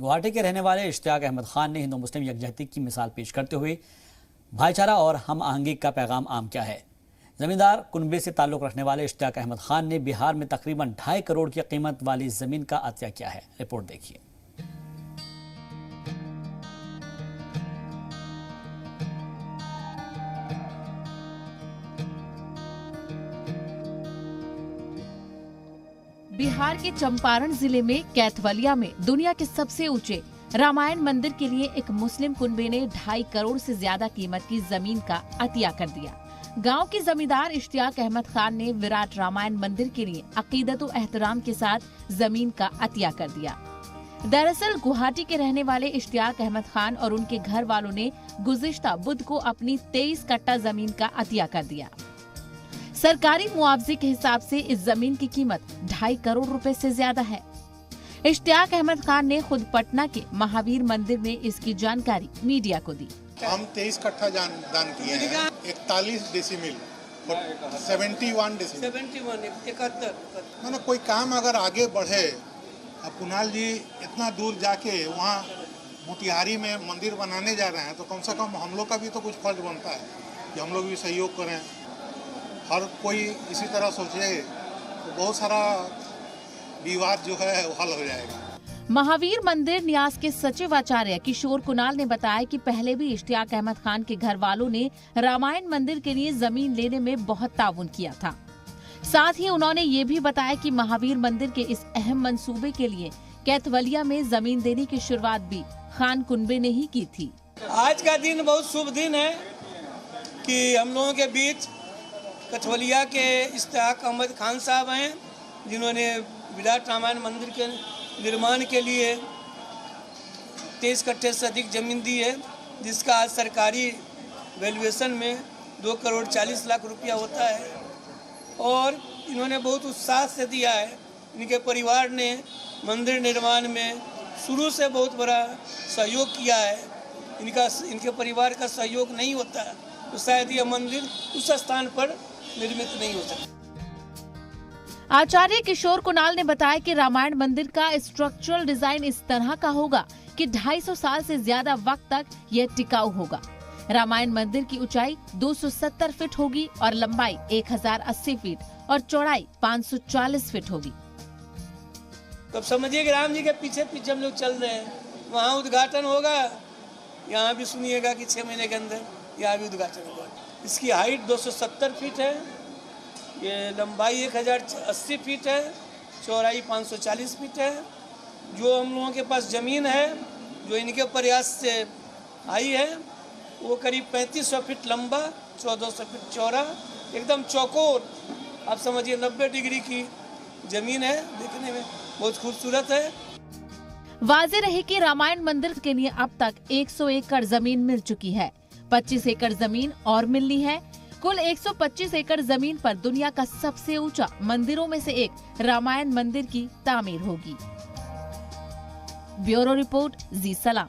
गुवाहाटी के रहने वाले इश्तियाक अहमद खान ने हिंदू मुस्लिम यकजहती की मिसाल पेश करते हुए भाईचारा और हम आहंगी का पैगाम आम किया है। जमींदार कुनबे से ताल्लुक रखने वाले इश्तियाक अहमद खान ने बिहार में तकरीबन 2.5 करोड़ की कीमत वाली जमीन का अतिया किया है। रिपोर्ट देखिए। बिहार के चंपारण जिले में कैथवलिया में दुनिया के सबसे ऊंचे रामायण मंदिर के लिए एक मुस्लिम कुनबे ने 2.5 करोड़ से ज्यादा कीमत की जमीन का अतिया कर दिया। गांव के जमींदार इश्तियाक अहमद खान ने विराट रामायण मंदिर के लिए अकीदत और एहतराम के साथ जमीन का अतिया कर दिया। दरअसल गुवाहाटी के रहने वाले इश्तियाक अहमद खान और उनके घर वालों ने गुज़िश्ता बुध को अपनी 23 कट्टा जमीन का अतिया कर दिया। सरकारी मुआवजे के हिसाब से इस जमीन की कीमत 2.5 करोड़ रुपए से ज्यादा है। इश्तियाक अहमद खान ने खुद पटना के महावीर मंदिर में इसकी जानकारी मीडिया को दी। हम 23 कट्ठा दान किए हैं, 41 डेसिमिल, 71 डेसिमिल, 71 मैंने कोई काम अगर आगे बढ़े, अब कुणाल जी इतना दूर जाके वहाँ मोतिहारी में मंदिर बनाने जा रहे हैं, तो कम से कम हम लोग का भी तो कुछ फर्ज बनता है कि हम लोग भी सहयोग करें। हर कोई इसी तरह सोचे तो बहुत सारा विवाद जो है वो हल हो जाएगा। महावीर मंदिर न्यास के सचिव आचार्य किशोर कुणाल ने बताया कि पहले भी इश्तियाक अहमद खान के घर वालों ने रामायण मंदिर के लिए जमीन लेने में बहुत ताउन किया था। साथ ही उन्होंने ये भी बताया कि महावीर मंदिर के इस अहम मंसूबे के लिए कैथवलिया में जमीन देने की शुरुआत भी खान कुनबे ने ही की थी। आज का दिन बहुत शुभ दिन है कि हम लोगों के बीच कैथवलिया के इश्तियाक अहमद खान साहब हैं, जिन्होंने विराट रामायण मंदिर के निर्माण के लिए 23 कट्ठे से अधिक जमीन दी है, जिसका आज सरकारी वैल्यूएशन में 2 करोड़ 40 लाख रुपया होता है। और इन्होंने बहुत उत्साह से दिया है। इनके परिवार ने मंदिर निर्माण में शुरू से बहुत बड़ा सहयोग किया है। इनके परिवार का सहयोग नहीं होता तो शायद यह मंदिर उस स्थान पर निर्मित नहीं हो सकता। आचार्य किशोर कुणाल ने बताया कि रामायण मंदिर का स्ट्रक्चरल डिजाइन इस तरह का होगा कि 250 साल से ज्यादा वक्त तक यह टिकाऊ होगा। रामायण मंदिर की ऊंचाई 270 फीट होगी और लंबाई 1080 फीट और चौड़ाई 540 फीट होगी। तो समझिए कि राम जी के पीछे पीछे हम लोग चल रहे हैं। वहाँ उद्घाटन होगा, यहाँ भी सुनिएगा कि 6 महीने के अंदर यहाँ भी उद्घाटन होगा। इसकी हाइट 270 फीट है, ये लंबाई 1080 फीट है, चौड़ाई 540 फीट है। जो हम लोगों के पास ज़मीन है, जो इनके प्रयास से आई है, वो करीब 3500 फीट लंबा, 1400 फीट चौड़ा, एकदम चौकोर, आप समझिए 90 डिग्री की ज़मीन है। देखने में बहुत खूबसूरत है। वाज़ेह रहे कि रामायण मंदिर के लिए अब तक 100 एकड़ जमीन मिल चुकी है। 25 एकड़ जमीन और मिलनी है। कुल 125 एकड़ जमीन पर दुनिया का सबसे ऊंचा मंदिरों में से एक रामायण मंदिर की तामीर होगी। ब्यूरो रिपोर्ट, जी सलाम।